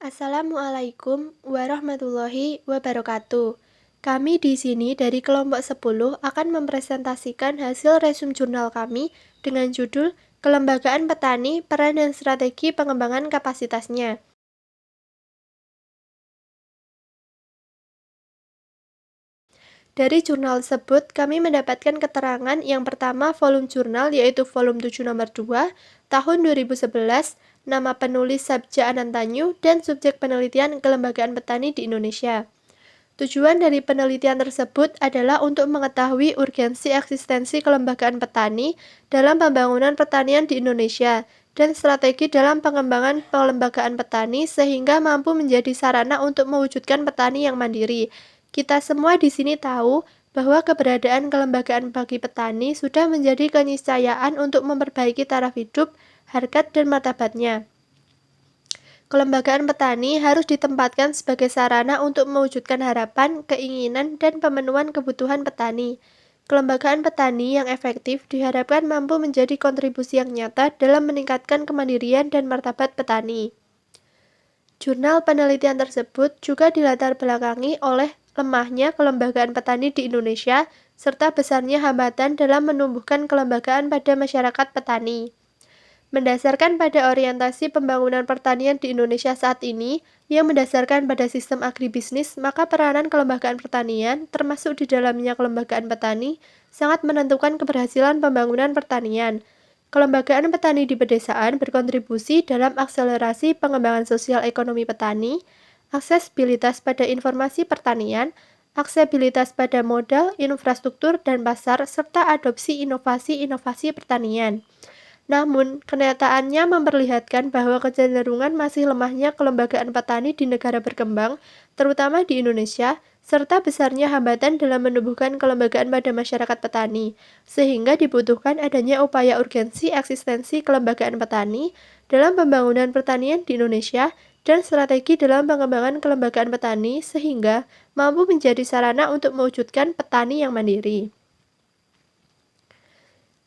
Assalamualaikum warahmatullahi wabarakatuh. Kami di sini dari kelompok 10 akan mempresentasikan hasil resum jurnal kami dengan judul Kelembagaan Petani, Peran dan Strategi Pengembangan Kapasitasnya. Dari jurnal tersebut, kami mendapatkan keterangan yang pertama volume jurnal yaitu volume 7 nomor 2 tahun 2011, nama penulis Sabja Anantanyu, dan subjek penelitian Kelembagaan Petani di Indonesia. Tujuan dari penelitian tersebut adalah untuk mengetahui urgensi eksistensi kelembagaan petani dalam pembangunan pertanian di Indonesia dan strategi dalam pengembangan kelembagaan petani sehingga mampu menjadi sarana untuk mewujudkan petani yang mandiri. Kita semua di sini tahu bahwa keberadaan kelembagaan bagi petani sudah menjadi keniscayaan untuk memperbaiki taraf hidup, harkat, dan martabatnya. Kelembagaan petani harus ditempatkan sebagai sarana untuk mewujudkan harapan, keinginan, dan pemenuhan kebutuhan petani. Kelembagaan petani yang efektif diharapkan mampu menjadi kontribusi yang nyata dalam meningkatkan kemandirian dan martabat petani. Jurnal penelitian tersebut juga dilatar belakangi oleh lemahnya kelembagaan petani di Indonesia serta besarnya hambatan dalam menumbuhkan kelembagaan pada masyarakat petani. Mendasarkan pada orientasi pembangunan pertanian di Indonesia saat ini, yang mendasarkan pada sistem agribisnis, maka peranan kelembagaan pertanian, termasuk di dalamnya kelembagaan petani, sangat menentukan keberhasilan pembangunan pertanian. Kelembagaan petani di pedesaan berkontribusi dalam akselerasi pengembangan sosial ekonomi petani, aksesibilitas pada informasi pertanian, aksesibilitas pada modal, infrastruktur, dan pasar, serta adopsi inovasi-inovasi pertanian. Namun, kenyataannya memperlihatkan bahwa kecenderungan masih lemahnya kelembagaan petani di negara berkembang, terutama di Indonesia, serta besarnya hambatan dalam menumbuhkan kelembagaan pada masyarakat petani, sehingga dibutuhkan adanya upaya urgensi eksistensi kelembagaan petani dalam pembangunan pertanian di Indonesia dan strategi dalam pengembangan kelembagaan petani sehingga mampu menjadi sarana untuk mewujudkan petani yang mandiri.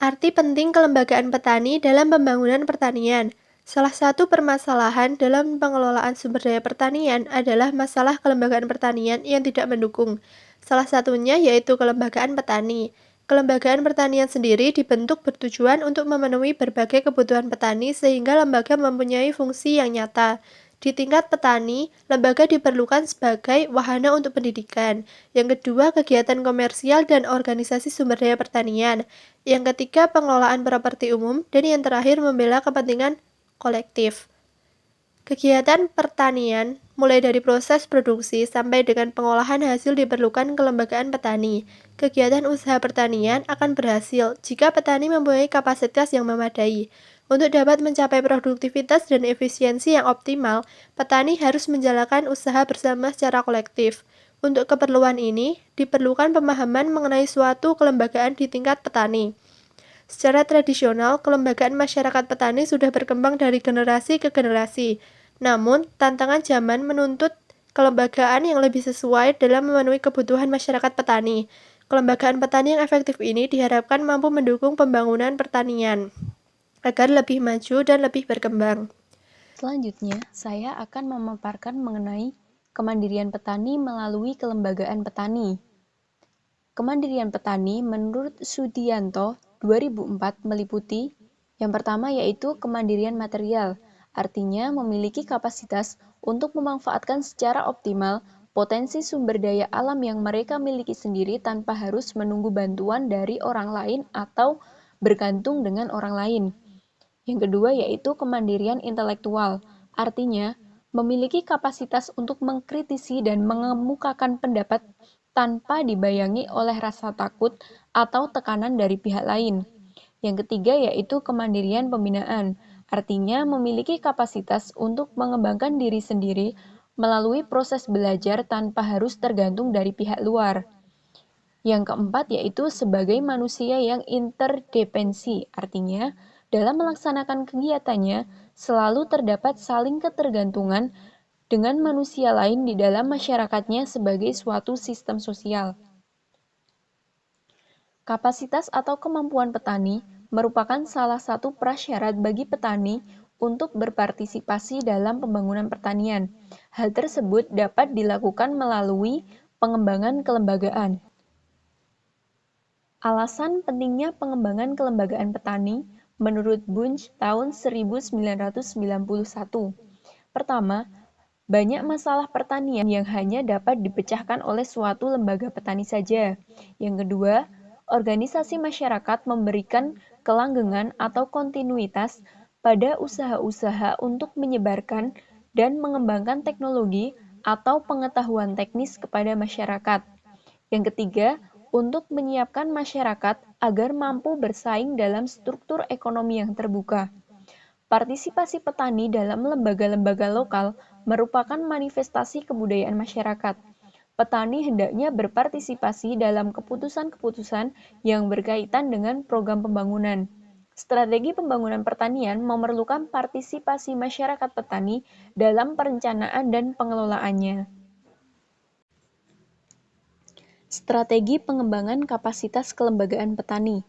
Arti penting kelembagaan petani dalam pembangunan pertanian. Salah satu permasalahan dalam pengelolaan sumber daya pertanian adalah masalah kelembagaan pertanian yang tidak mendukung. Salah satunya yaitu kelembagaan petani. Kelembagaan pertanian sendiri dibentuk bertujuan untuk memenuhi berbagai kebutuhan petani sehingga lembaga mempunyai fungsi yang nyata. Di tingkat petani, lembaga diperlukan sebagai wahana untuk pendidikan. Yang kedua, kegiatan komersial dan organisasi sumber daya pertanian. Yang ketiga, pengelolaan properti umum. Dan yang terakhir, membela kepentingan kolektif. Kegiatan pertanian, mulai dari proses produksi sampai dengan pengolahan hasil diperlukan kelembagaan petani. Kegiatan usaha pertanian akan berhasil jika petani mempunyai kapasitas yang memadai. Untuk dapat mencapai produktivitas dan efisiensi yang optimal, petani harus menjalankan usaha bersama secara kolektif. Untuk keperluan ini, diperlukan pemahaman mengenai suatu kelembagaan di tingkat petani. Secara tradisional, kelembagaan masyarakat petani sudah berkembang dari generasi ke generasi. Namun, tantangan zaman menuntut kelembagaan yang lebih sesuai dalam memenuhi kebutuhan masyarakat petani. Kelembagaan petani yang efektif ini diharapkan mampu mendukung pembangunan pertanian agar lebih maju dan lebih berkembang. Selanjutnya, saya akan memaparkan mengenai kemandirian petani melalui kelembagaan petani. Kemandirian petani menurut Sudianto 2004 meliputi yang pertama yaitu kemandirian material, artinya memiliki kapasitas untuk memanfaatkan secara optimal potensi sumber daya alam yang mereka miliki sendiri tanpa harus menunggu bantuan dari orang lain atau bergantung dengan orang lain. Yang kedua yaitu kemandirian intelektual, artinya memiliki kapasitas untuk mengkritisi dan mengemukakan pendapat tanpa dibayangi oleh rasa takut atau tekanan dari pihak lain. Yang ketiga yaitu kemandirian pembinaan, artinya memiliki kapasitas untuk mengembangkan diri sendiri melalui proses belajar tanpa harus tergantung dari pihak luar. Yang keempat yaitu sebagai manusia yang interdependensi, artinya dalam melaksanakan kegiatannya selalu terdapat saling ketergantungan dengan manusia lain di dalam masyarakatnya sebagai suatu sistem sosial. Kapasitas atau kemampuan petani merupakan salah satu prasyarat bagi petani untuk berpartisipasi dalam pembangunan pertanian. Hal tersebut dapat dilakukan melalui pengembangan kelembagaan. Alasan pentingnya pengembangan kelembagaan petani menurut Bunch tahun 1991. Pertama, banyak masalah pertanian yang hanya dapat dipecahkan oleh suatu lembaga petani saja. Yang kedua, organisasi masyarakat memberikan kelanggengan atau kontinuitas pada usaha-usaha untuk menyebarkan dan mengembangkan teknologi atau pengetahuan teknis kepada masyarakat. Yang ketiga, untuk menyiapkan masyarakat agar mampu bersaing dalam struktur ekonomi yang terbuka. Partisipasi petani dalam lembaga-lembaga lokal merupakan manifestasi kebudayaan masyarakat. Petani hendaknya berpartisipasi dalam keputusan-keputusan yang berkaitan dengan program pembangunan. Strategi pembangunan pertanian memerlukan partisipasi masyarakat petani dalam perencanaan dan pengelolaannya. Strategi pengembangan kapasitas kelembagaan petani.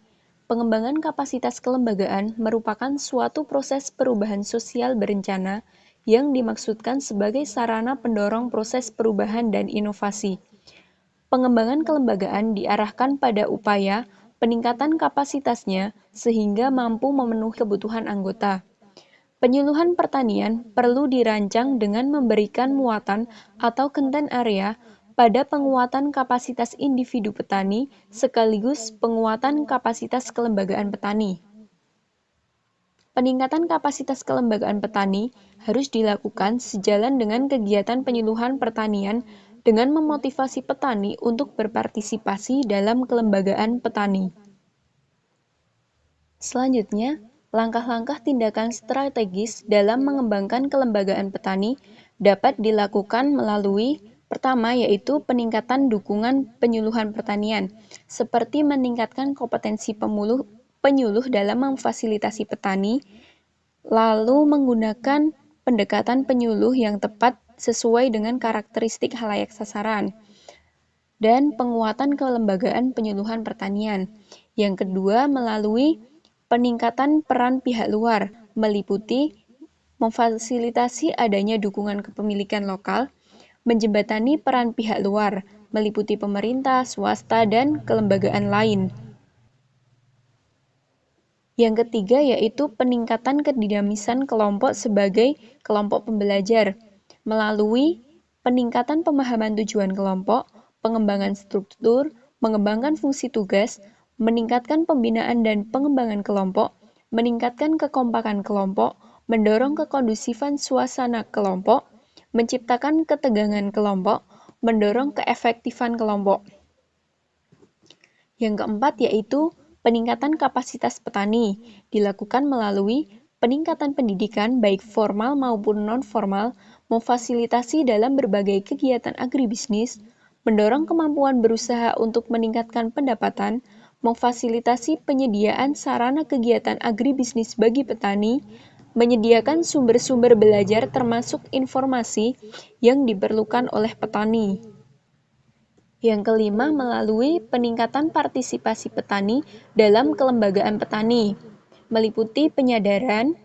Pengembangan kapasitas kelembagaan merupakan suatu proses perubahan sosial berencana yang dimaksudkan sebagai sarana pendorong proses perubahan dan inovasi. Pengembangan kelembagaan diarahkan pada upaya peningkatan kapasitasnya sehingga mampu memenuhi kebutuhan anggota. Penyuluhan pertanian perlu dirancang dengan memberikan muatan atau content area pada penguatan kapasitas individu petani sekaligus penguatan kapasitas kelembagaan petani. Peningkatan kapasitas kelembagaan petani harus dilakukan sejalan dengan kegiatan penyuluhan pertanian dengan memotivasi petani untuk berpartisipasi dalam kelembagaan petani. Selanjutnya, langkah-langkah tindakan strategis dalam mengembangkan kelembagaan petani dapat dilakukan melalui pertama yaitu peningkatan dukungan penyuluhan pertanian, seperti meningkatkan kompetensi penyuluh dalam memfasilitasi petani, lalu menggunakan pendekatan penyuluh yang tepat sesuai dengan karakteristik khalayak sasaran, dan penguatan kelembagaan penyuluhan pertanian. Yang kedua, melalui peningkatan peran pihak luar, meliputi memfasilitasi adanya dukungan kepemilikan lokal, menjembatani peran pihak luar, meliputi pemerintah, swasta, dan kelembagaan lain. Yang ketiga yaitu peningkatan kedinamisan kelompok sebagai kelompok pembelajar, melalui peningkatan pemahaman tujuan kelompok, pengembangan struktur, mengembangkan fungsi tugas, meningkatkan pembinaan dan pengembangan kelompok, meningkatkan kekompakan kelompok, mendorong kekondusifan suasana kelompok, menciptakan ketegangan kelompok, mendorong keefektifan kelompok. Yang keempat yaitu peningkatan kapasitas petani, dilakukan melalui peningkatan pendidikan baik formal maupun non-formal, memfasilitasi dalam berbagai kegiatan agribisnis, mendorong kemampuan berusaha untuk meningkatkan pendapatan, memfasilitasi penyediaan sarana kegiatan agribisnis bagi petani, menyediakan sumber-sumber belajar termasuk informasi yang diperlukan oleh petani. Yang kelima, melalui peningkatan partisipasi petani dalam kelembagaan petani, meliputi penyadaran,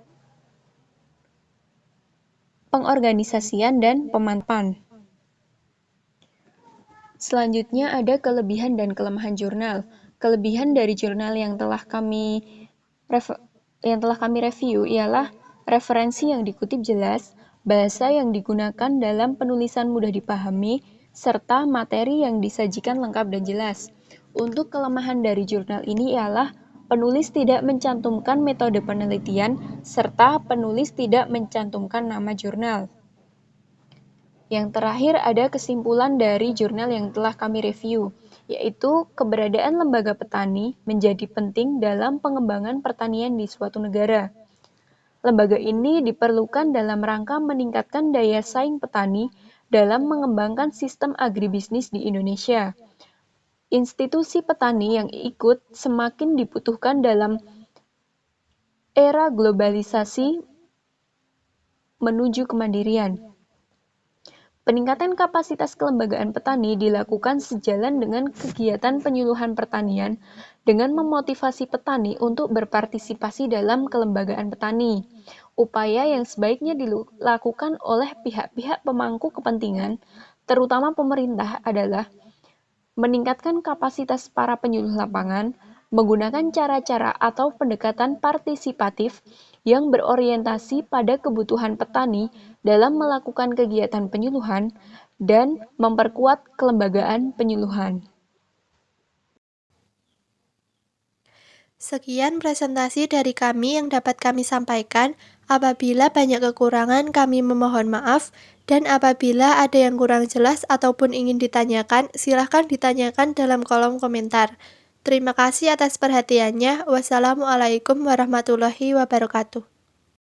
pengorganisasian, dan pemantapan. Selanjutnya ada kelebihan dan kelemahan jurnal. Kelebihan dari jurnal yang telah kami review ialah referensi yang dikutip jelas, bahasa yang digunakan dalam penulisan mudah dipahami, serta materi yang disajikan lengkap dan jelas. Untuk kelemahan dari jurnal ini ialah penulis tidak mencantumkan metode penelitian, serta penulis tidak mencantumkan nama jurnal. Yang terakhir ada kesimpulan dari jurnal yang telah kami review, yaitu keberadaan lembaga petani menjadi penting dalam pengembangan pertanian di suatu negara. Lembaga ini diperlukan dalam rangka meningkatkan daya saing petani dalam mengembangkan sistem agribisnis di Indonesia. Institusi petani yang ikut semakin dibutuhkan dalam era globalisasi menuju kemandirian. Peningkatan kapasitas kelembagaan petani dilakukan sejalan dengan kegiatan penyuluhan pertanian dengan memotivasi petani untuk berpartisipasi dalam kelembagaan petani. Upaya yang sebaiknya dilakukan oleh pihak-pihak pemangku kepentingan, terutama pemerintah, adalah meningkatkan kapasitas para penyuluh lapangan, menggunakan cara-cara atau pendekatan partisipatif yang berorientasi pada kebutuhan petani dalam melakukan kegiatan penyuluhan, dan memperkuat kelembagaan penyuluhan. Sekian presentasi dari kami yang dapat kami sampaikan. Apabila banyak kekurangan, kami memohon maaf. Dan apabila ada yang kurang jelas ataupun ingin ditanyakan, silahkan ditanyakan dalam kolom komentar. Terima kasih atas perhatiannya. Wassalamualaikum warahmatullahi wabarakatuh.